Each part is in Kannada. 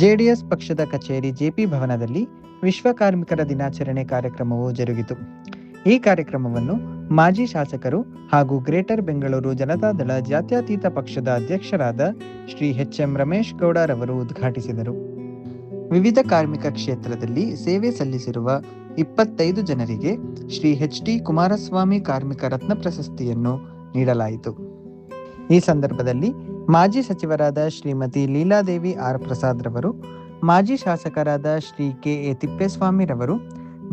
ಜೆಡಿಎಸ್ ಪಕ್ಷದ ಕಚೇರಿ ಜೆಪಿ ಭವನದಲ್ಲಿ ವಿಶ್ವ ಕಾರ್ಮಿಕರ ದಿನಾಚರಣೆ ಕಾರ್ಯಕ್ರಮವು ಜರುಗಿತು. ಈ ಕಾರ್ಯಕ್ರಮವನ್ನು ಮಾಜಿ ಶಾಸಕರು ಹಾಗೂ ಗ್ರೇಟರ್ ಬೆಂಗಳೂರು ಜನತಾದಳ ಜಾತ್ಯತೀತ ಪಕ್ಷದ ಅಧ್ಯಕ್ಷರಾದ ಶ್ರೀ ಎಚ್.ಎಂ. ರಮೇಶ್ ಗೌಡರವರು ಉದ್ಘಾಟಿಸಿದರು. ವಿವಿಧ ಕಾರ್ಮಿಕ ಕ್ಷೇತ್ರದಲ್ಲಿ ಸೇವೆ ಸಲ್ಲಿಸಿರುವ 25 ಜನರಿಗೆ ಶ್ರೀ ಎಚ್.ಡಿ. ಕುಮಾರಸ್ವಾಮಿ ಕಾರ್ಮಿಕ ರತ್ನ ಪ್ರಶಸ್ತಿಯನ್ನು ನೀಡಲಾಯಿತು. ಈ ಸಂದರ್ಭದಲ್ಲಿ ಮಾಜಿ ಸಚಿವರಾದ ಶ್ರೀಮತಿ ಲೀಲಾದೇವಿ ಆರ್. ಪ್ರಸಾದ್ ರವರು, ಮಾಜಿ ಶಾಸಕರಾದ ಶ್ರೀ ಕೆ.ಎ. ತಿಪ್ಪೇಸ್ವಾಮಿ ರವರು,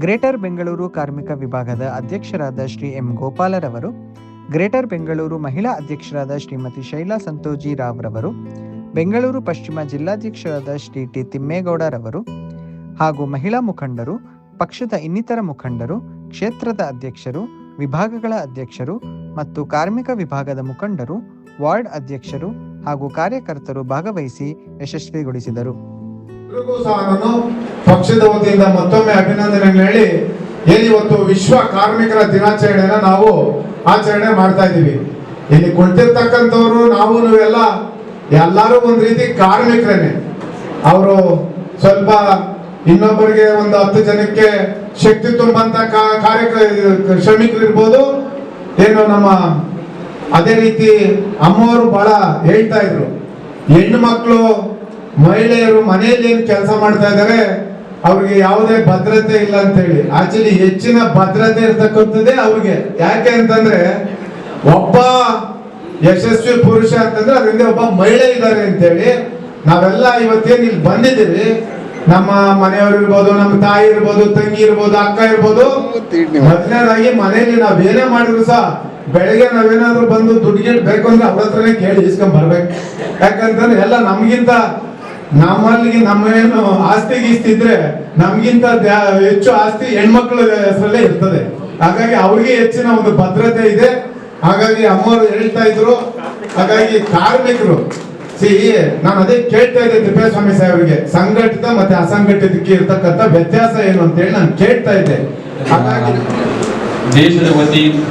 ಗ್ರೇಟರ್ ಬೆಂಗಳೂರು ಕಾರ್ಮಿಕ ವಿಭಾಗದ ಅಧ್ಯಕ್ಷರಾದ ಶ್ರೀ ಎಂ. ಗೋಪಾಲರವರು, ಗ್ರೇಟರ್ ಬೆಂಗಳೂರು ಮಹಿಳಾ ಅಧ್ಯಕ್ಷರಾದ ಶ್ರೀಮತಿ ಶೈಲಾ ಸಂತೋಜಿ ರಾವ್ ರವರು, ಬೆಂಗಳೂರು ಪಶ್ಚಿಮ ಜಿಲ್ಲಾಧ್ಯಕ್ಷರಾದ ಶ್ರೀ ಟಿ. ತಿಮ್ಮೇಗೌಡರವರು ಹಾಗೂ ಮಹಿಳಾ ಮುಖಂಡರು, ಪಕ್ಷದ ಇನ್ನಿತರ ಮುಖಂಡರು, ಕ್ಷೇತ್ರದ ಅಧ್ಯಕ್ಷರು, ವಿಭಾಗಗಳ ಅಧ್ಯಕ್ಷರು ಮತ್ತು ಕಾರ್ಮಿಕ ವಿಭಾಗದ ಮುಖಂಡರು, ವಾರ್ಡ್ ಅಧ್ಯಕ್ಷರು ಹಾಗೂ ಕಾರ್ಯಕರ್ತರು ಭಾಗವಹಿಸಿ ಯಶಸ್ವಿಗೊಳಿಸಿದರು. ಪಕ್ಷದ ವತಿಯಿಂದ ಮತ್ತೊಮ್ಮೆ ಅಭಿನಂದನೆಗಳು ಹೇಳಿ, ಇವತ್ತು ವಿಶ್ವ ಕಾರ್ಮಿಕರ ದಿನಾಚರಣೆನ ನಾವು ಆಚರಣೆ ಮಾಡ್ತಾ ಇದ್ದೀವಿ. ಇಲ್ಲಿ ಕುಳಿತಿರ್ತಕ್ಕಂಥವ್ರು ನಾವು ಎಲ್ಲರೂ ಒಂದು ರೀತಿ ಕಾರ್ಮಿಕರೇನೆ. ಅವರು ಸ್ವಲ್ಪ ಇನ್ನೊಬ್ಬರಿಗೆ ಒಂದು 10 ಜನಕ್ಕೆ ಶಕ್ತಿ ತುಂಬಂತ ಶ್ರಮಿಕರು ಇರ್ಬೋದು. ಏನು ನಮ್ಮ ಅದೇ ರೀತಿ ಅಮ್ಮವರು ಬಹಳ ಹೇಳ್ತಾ ಇದ್ರು, ಹೆಣ್ಣು ಮಕ್ಕಳು ಮಹಿಳೆಯರು ಮನೆಯಲ್ಲಿ ಏನು ಕೆಲಸ ಮಾಡ್ತಾ ಇದ್ದಾರೆ ಅವ್ರಿಗೆ ಯಾವುದೇ ಭದ್ರತೆ ಇಲ್ಲ ಅಂತ ಹೇಳಿ. ಆಕ್ಚುಲಿ ಹೆಚ್ಚಿನ ಭದ್ರತೆ ಇರ್ತಕ್ಕಂಥದ್ದೇ ಅವ್ರಿಗೆ. ಯಾಕೆ ಅಂತಂದ್ರೆ ಒಬ್ಬ ಯಶಸ್ವಿ ಪುರುಷ ಅಂತಂದ್ರೆ ಅದರಿಂದ ಒಬ್ಬ ಮಹಿಳೆ ಇದ್ದಾರೆ ಅಂತೇಳಿ ನಾವೆಲ್ಲ ಇವತ್ತೇನು ಇಲ್ಲಿ ಬಂದಿದ್ದೀವಿ. ನಮ್ಮ ಮನೆಯವರು ಇರ್ಬೋದು, ನಮ್ಮ ತಾಯಿ ಇರ್ಬೋದು, ತಂಗಿ ಇರ್ಬೋದು, ಅಕ್ಕ ಇರ್ಬೋದು. ಮೊದಲನೇದಾಗಿ ಮನೆಯಲ್ಲಿ ನಾವೇನೇ ಮಾಡಿದ್ರು ಸಹ ಬೆಳಗ್ಗೆ ನಾವೇನಾದ್ರೂ ಬಂದು ದುಡ್ಡು ಬೇಕು ಅಂದ್ರೆ ಅವ್ರ ಹತ್ರನೇ ಕೇಳಿ ಇಸ್ಕೊಂಡ್ ಬರ್ಬೇಕು. ಯಾಕಂತಂದ್ರೆ ಎಲ್ಲ ನಮ್ಗಿಂತ ನಮ್ಮೇನು ಆಸ್ತಿ ಗೀಸ್ತಿದ್ರೆ ನಮ್ಗಿಂತ ಹೆಚ್ಚು ಆಸ್ತಿ ಹೆಣ್ಮಕ್ಳ ಹೆಸರಲ್ಲೇ ಇರ್ತದೆ. ಹಾಗಾಗಿ ಅವ್ರಿಗೆ ಹೆಚ್ಚಿನ ಒಂದು ಭದ್ರತೆ ಇದೆ. ಹಾಗಾಗಿ ಅಮ್ಮವರು ಹೇಳ್ತಾ ಇದ್ರು. ಹಾಗಾಗಿ ಕಾರ್ಮಿಕರು ನಾನು ಅದೇ ಕೇಳ್ತಾ ಇದ್ದೆ ತಿಪ್ಪೇಸ್ವಾಮಿ ಸಾಹೇಬ್ರಿಗೆ, ಸಂಘಟಿತ ಮತ್ತೆ ಅಸಂಘಟಿತಕ್ಕೆ ಇರ್ತಕ್ಕಂಥ ವ್ಯತ್ಯಾಸ ಏನು ಅಂತ ಹೇಳಿ ನಾನು ಕೇಳ್ತಾ ಇದ್ದೆ. ಹಾಗಾಗಿ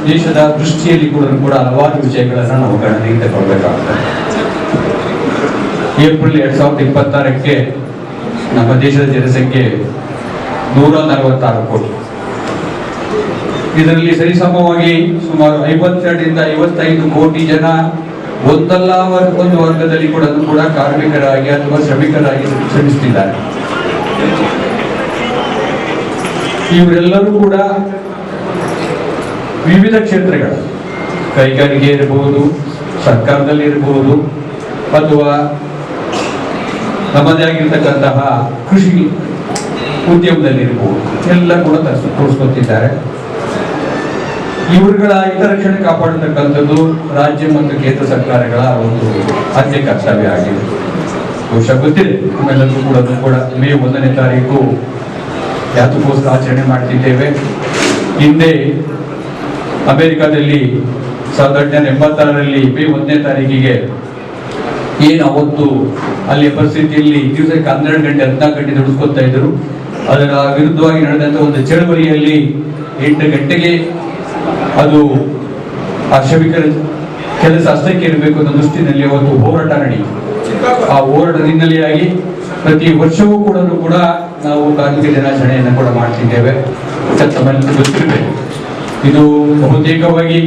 ದೇಶದ ದೃಷ್ಟಿಯಲ್ಲಿ ಕೂಡ ಹಲವಾರು ವಿಷಯಗಳನ್ನ ನಾವು ಗಣನೆಗೆ ತಗೊಳ್ಬೇಕಾಗ್ತದೆ. ಏಪ್ರಿಲ್ 2026ಕ್ಕೆ ನಮ್ಮ ದೇಶದ ಜನಸಂಖ್ಯೆ 146 ಕೋಟಿ. ಇದರಲ್ಲಿ ಸರಿಸಮವಾಗಿ ಸುಮಾರು 52ರಿಂದ 55 ಕೋಟಿ ಜನ ಒಂದಲ್ಲ ಒಂದು ವರ್ಗದಲ್ಲಿ ಕೂಡ ಕಾರ್ಮಿಕರಾಗಿ ಅಥವಾ ಶ್ರಮಿಕರಾಗಿ ಶ್ರಮಿಸುತ್ತಿದ್ದಾರೆ. ಇವರೆಲ್ಲರೂ ಕೂಡ ವಿವಿಧ ಕ್ಷೇತ್ರಗಳ ಕೈಗಾರಿಕೆ ಇರಬಹುದು, ಸರ್ಕಾರದಲ್ಲಿ ಇರಬಹುದು, ಅಥವಾ ನಮ್ಮದೇ ಆಗಿರ್ತಕ್ಕಂತಹ ಕೃಷಿ ಉದ್ಯಮದಲ್ಲಿ ಇರಬಹುದು, ಎಲ್ಲ ಕೂಡ ತೋರಿಸ್ಕೊತಿದ್ದಾರೆ. ಇವರುಗಳ ಹಿತರಕ್ಷಣೆ ಕಾಪಾಡತಕ್ಕಂಥದ್ದು ರಾಜ್ಯ ಮತ್ತು ಕೇಂದ್ರ ಸರ್ಕಾರಗಳ ಒಂದು ಆದ್ಯ ಕರ್ತವ್ಯ ಆಗಿದೆ. ಬಹುಶಃ ಗೊತ್ತಿದೆ ನಮ್ಮೆಲ್ಲರಿಗೂ ಕೂಡ ಮೇ 1ನೇ ತಾರೀಕು ಯಾತಕ್ಕೋಸ್ಕರ ಆಚರಣೆ ಮಾಡ್ತಿದ್ದೇವೆ. ಹಿಂದೆ ಅಮೆರಿಕಾದಲ್ಲಿ 1886ರಲ್ಲಿ ಮೇ 1ನೇ ತಾರೀಕಿಗೆ ಏನು ಅವತ್ತು ಅಲ್ಲಿ ಪರಿಸ್ಥಿತಿಯಲ್ಲಿ ದಿವಸಕ್ಕೆ 12 ಗಂಟೆ 14 ಗಂಟೆ ದುಡಿಸ್ಕೊತಾ ಇದ್ರು. ಅದರ ವಿರುದ್ಧವಾಗಿ ನಡೆದಂತ ಒಂದು ಚಳವಳಿಯಲ್ಲಿ 8 ಗಂಟೆಗೆ ಅದು ಆ ಶ್ರಮಿಕರ ಕೆಲಸ ಅಷ್ಟಕ್ಕೆ ಇರಬೇಕು ಅನ್ನೋ ದೃಷ್ಟಿನಲ್ಲಿ ಅವತ್ತು ಹೋರಾಟ ನಡೆಯಿತು. ಆ ಹೋರಾಟದ ಹಿನ್ನೆಲೆಯಾಗಿ ಪ್ರತಿ ವರ್ಷವೂ ಕೂಡ ನಾವು ಕಾರ್ಮಿಕ ದಿನಾಚರಣೆಯನ್ನು ಕೂಡ ಮಾಡ್ತಿದ್ದೇವೆ. ತಮ್ಮೆಲ್ಲರಿಗೂ ಗೊತ್ತಿರಬೇಕು, ಇದು ಬಹುತೇಕವಾಗಿ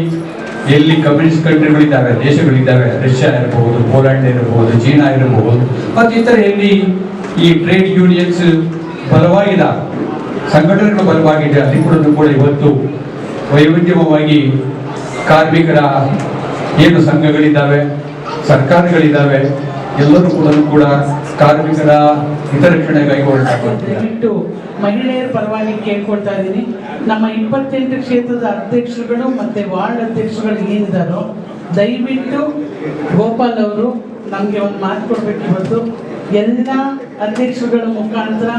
ಎಲ್ಲಿ ಕಮ್ಯುನಿಸ್ಟ್ ಕಂಟ್ರಿಗಳಿದ್ದಾವೆ, ದೇಶಗಳಿದ್ದಾವೆ, ರಷ್ಯಾ ಇರಬಹುದು, ಪೋಲ್ಯಾಂಡ್ ಇರಬಹುದು, ಚೀನಾ ಇರಬಹುದು, ಮತ್ತು ಇತರ ಎಲ್ಲಿ ಈ ಟ್ರೇಡ್ ಯೂನಿಯನ್ಸ್ ಬಲವಾಗಿದ್ದಾವೆ, ಸಂಘಟನೆಗಳು ಬಲವಾಗಿದೆ, ಅಲ್ಲಿ ಕೂಡ ಇವತ್ತು ವೈವಿಧ್ಯಮವಾಗಿ ಕಾರ್ಮಿಕರ ಏನು ಸಂಘಗಳಿದ್ದಾವೆ, ಸರ್ಕಾರಗಳಿದ್ದಾವೆ, ಎಲ್ಲರೂ ಕೂಡ ಕಾರ್ಮಿಕರ ಹಿತರಕ್ಷಣೆಗಾಗಿ ದಯವಿಟ್ಟು ಮಹಿಳೆಯರ ಪರವಾಗಿ ಕೇಳ್ಕೊಳ್ತಾ ಇದ್ದೀನಿ. ನಮ್ಮ 28 ಕ್ಷೇತ್ರದ ಅಧ್ಯಕ್ಷರುಗಳು ಮತ್ತೆ ವಾರ್ಡ್ ಅಧ್ಯಕ್ಷರುಗಳು ಏನಿದ್ದಾರೋ ದಯವಿಟ್ಟು ಗೋಪಾಲ್ ಅವರು ನಮಗೆ ಒಂದು ಮಾತು ಕೊಡ್ಬೇಕು. ಇವತ್ತು ಎಲ್ಲ ಅಧ್ಯಕ್ಷರುಗಳ ಮುಖಾಂತರ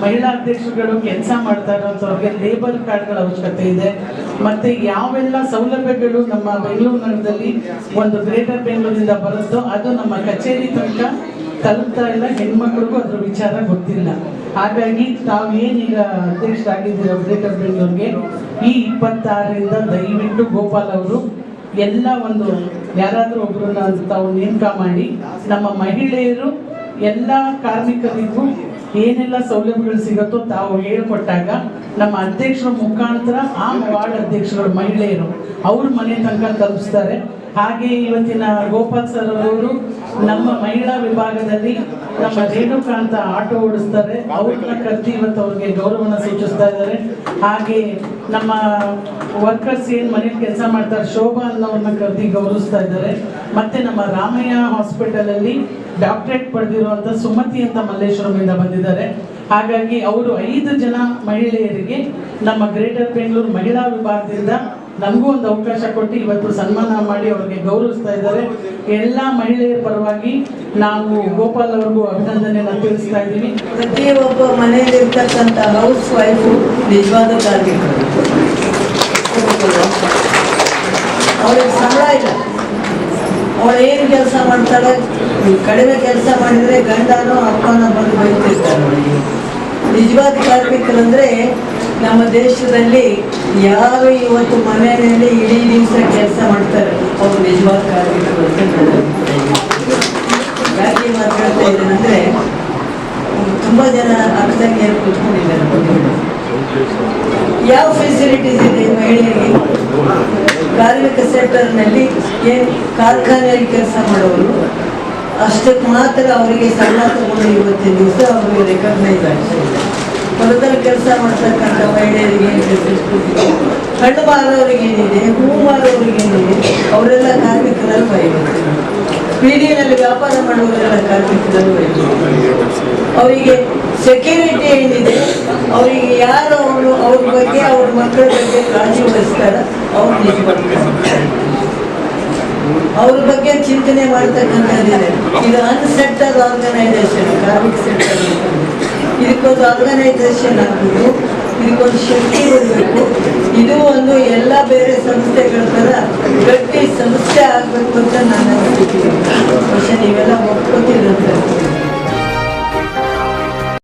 ಮಹಿಳಾ ಅಧ್ಯಕ್ಷರುಗಳು ಕೆಲಸ ಮಾಡ್ತಾ ಇರೋಂಥವ್ರಿಗೆ ಲೇಬರ್ ಕಾರ್ಡ್ಗಳ ಅವಶ್ಯಕತೆ ಇದೆ. ಮತ್ತು ಯಾವೆಲ್ಲ ಸೌಲಭ್ಯಗಳು ನಮ್ಮ ಬೆಂಗಳೂರು ನಗರದಲ್ಲಿ ಒಂದು ಗ್ರೇಟರ್ ಬೆಂಗಳೂರಿಂದ ಬರುತ್ತೋ ಅದು ನಮ್ಮ ಕಚೇರಿ ತನಕ ತಲುಪ್ತಾ ಇಲ್ಲ. ಹೆಣ್ಮಕ್ಳಿಗೂ ಅದ್ರ ವಿಚಾರ ಗೊತ್ತಿಲ್ಲ. ಹಾಗಾಗಿ ತಾವು ಏನೀಗ ಅಧ್ಯಕ್ಷರಾಗಿದ್ದೀರೋ ಗ್ರೇಟರ್ ಬೆಂಗಳೂರಿಗೆ ಈ 26ರಿಂದ ದಯವಿಟ್ಟು ಗೋಪಾಲ್ ಅವರು ಎಲ್ಲ ಒಂದು ಯಾರಾದರೂ ಒಬ್ಬರನ್ನ ತಾವು ನೇಮಕ ಮಾಡಿ ನಮ್ಮ ಮಹಿಳೆಯರು ಎಲ್ಲ ಕಾರ್ಮಿಕರಿಗೂ ಏನೆಲ್ಲ ಸೌಲಭ್ಯಗಳು ಸಿಗುತ್ತೋ ತಾವು ಹೇಳ್ಕೊಟ್ಟಾಗ ನಮ್ಮ ಅಧ್ಯಕ್ಷರ ಮುಖಾಂತರ ಆ ವಾರ್ಡ್ ಅಧ್ಯಕ್ಷರು ಮಹಿಳೆಯರು ಅವ್ರ ಮನೆ ತನಕ ತಲುಪಿಸ್ತಾರೆ. ಹಾಗೆ ಇವತ್ತಿನ ಗೋಪಾಲ್ ಸರ್ ಅವರು ನಮ್ಮ ಮಹಿಳಾ ವಿಭಾಗದಲ್ಲಿ ನಮ್ಮ ರೇಣುಕಾ ಅಂತ ಆಟೋ ಓಡಿಸ್ತಾರೆ, ಅವ್ರನ್ನ ಕರೆದು ಇವತ್ತು ಅವ್ರಿಗೆ ಗೌರವನ ಸೂಚಿಸ್ತಾ ಇದ್ದಾರೆ. ಹಾಗೆ ನಮ್ಮ ವರ್ಕರ್ಸ್ ಏನು ಮನೇಲಿ ಕೆಲಸ ಮಾಡ್ತಾರೆ ಶೋಭಾ ಅನ್ನೋರನ್ನ ಕರೆದು ಗೌರವಿಸ್ತಾ ಇದ್ದಾರೆ. ಮತ್ತೆ ನಮ್ಮ ರಾಮಯ್ಯ ಹಾಸ್ಪಿಟಲಲ್ಲಿ ಡಾಕ್ಟರೇಟ್ ಪಡೆದಿರುವಂಥ ಸುಮತಿ ಅಂತ ಮಲ್ಲೇಶ್ವರಮಿಂದ ಬಂದಿದ್ದಾರೆ. ಹಾಗಾಗಿ ಅವರು 5 ಜನ ಮಹಿಳೆಯರಿಗೆ ನಮ್ಮ ಗ್ರೇಟರ್ ಬೆಂಗಳೂರು ಮಹಿಳಾ ವಿಭಾಗದಿಂದ ನಮಗೂ ಒಂದು ಅವಕಾಶ ಕೊಟ್ಟು ಇವತ್ತು ಸನ್ಮಾನ ಮಾಡಿ ಅವ್ರಿಗೆ ಗೌರವಿಸ್ತಾ ಇದ್ದಾರೆ. ಎಲ್ಲ ಮಹಿಳೆಯರ ಪರವಾಗಿ ನಾವು ಗೋಪಾಲ್ ಅವ್ರಿಗೂ ಅಭಿನಂದನೆಯನ್ನು ತಿಳಿಸ್ತಾ ಇದ್ದೀವಿ. ಪ್ರತಿಯೊಬ್ಬ ಮನೆಯಲ್ಲಿರ್ತಕ್ಕಂಥ ಹೌಸ್ ವೈಫು ನಿಜವಾದ ಕಾರ್ಮಿಕರು. ಅವ್ರಿಗೆ ಸಂಬಳ ಇಲ್ಲ, ಅವಳು ಏನು ಕೆಲಸ ಮಾಡ್ತಾಳೆ, ಕಡಿಮೆ ಕೆಲಸ ಮಾಡಿದರೆ ಗಂಡನೋ ಅಪ್ಪನೋ ಬಂದು ಬೈತಿರ್ತಾರೆ ಅವಳಿಗೆ. ನಿಜವಾದ ಕಾರ್ಮಿಕರಂದರೆ ನಮ್ಮ ದೇಶದಲ್ಲಿ ಯಾರು ಇವತ್ತು ಮನೆಯಲ್ಲಿ ಇಡೀ ದಿವಸ ಕೆಲಸ ಮಾಡ್ತಾರೆ ಅವರು ನಿಜವಾದ ಕಾರ್ಮಿಕರು ಅಂತ ಯಾಕೆ ಮಾತಾಡ್ತಾ ಇದ್ದೇನೆಂದರೆ ತುಂಬ ಜನ ಅಕ್ಕಂಗಿಯರು ಕೂತ್ಕೊಂಡಿದ್ದಾರೆ. ಯಾವ ಫೆಸಿಲಿಟೀಸ್ ಇದೆ ಮಹಿಳೆಯರಿಗೆ? ಕಾರ್ಮಿಕ ಸೆಕ್ಟರ್ನಲ್ಲಿ ಏನು ಕಾರ್ಖಾನೆಯಲ್ಲಿ ಕೆಲಸ ಮಾಡೋರು ಅಷ್ಟಕ್ಕೆ ಮಾತ್ರ ಅವರಿಗೆ ಸಂಬಳ ತಗೊಂಡು ಇವತ್ತಿನ ದಿವಸ ಅವರಿಗೆ ರೆಕಗ್ನೈಸ್ ಆಗ್ತದೆ. ಹೊಲದಲ್ಲಿ ಕೆಲಸ ಮಾಡ್ತಕ್ಕಂಥ ಮಹಿಳೆಯರಿಗೆ ಏನು ಫೆಸಿಲಿಟೀಸ್, ಹಣ್ಣು ಮಾರೋರಿಗೆ ಏನಿದೆ, ಹೂ ಮಾರೋರಿಗೆ ಏನಿದೆ, ಅವರೆಲ್ಲ ಕಾರ್ಮಿಕರಲ್ಲಿ ಬೈಬೇಕು. ಬೀದಿಯಲ್ಲಿ ವ್ಯಾಪಾರ ಮಾಡುವವರೆಲ್ಲ ಕಾರ್ಮಿಕರಲ್ಲಿ ಬೈಬೇಕು. ಅವರಿಗೆ ಸೆಕ್ಯೂರಿಟಿ ಏನಿದೆ, ಅವರಿಗೆ ಯಾರು ಅವರು ಅವ್ರ ಬಗ್ಗೆ ಅವ್ರ ಮಕ್ಕಳ ಬಗ್ಗೆ ಕಾಳಜಿ ವಹಿಸ್ತಾರ ಅವ್ರು ನಿಜವಾಗ್ತಾರೆ. ಅವ್ರ ಬಗ್ಗೆ ಚಿಂತನೆ ಮಾಡ್ತಕ್ಕಂಥದ್ದಿದೆ. ಇದು ಅನ್ಸೆಕ್ಟರ್ ಆರ್ಗನೈಸೇಷನ್, ಕಾರ್ಮಿಕ ಸೆಕ್ಟರ್. ಇದಕ್ಕೊಂದು ಆರ್ಗನೈಸೇಷನ್ ಆಗ್ಬೇಕು, ಇದಕ್ಕೊಂದು ಶಕ್ತಿ ಬರಬೇಕು. ಇದು ಒಂದು ಎಲ್ಲ ಬೇರೆ ಸಂಸ್ಥೆಗಳ ಥರ ಗಟ್ಟಿ ಸಂಸ್ಥೆ ಆಗಬೇಕು ಅಂತ ನಾನು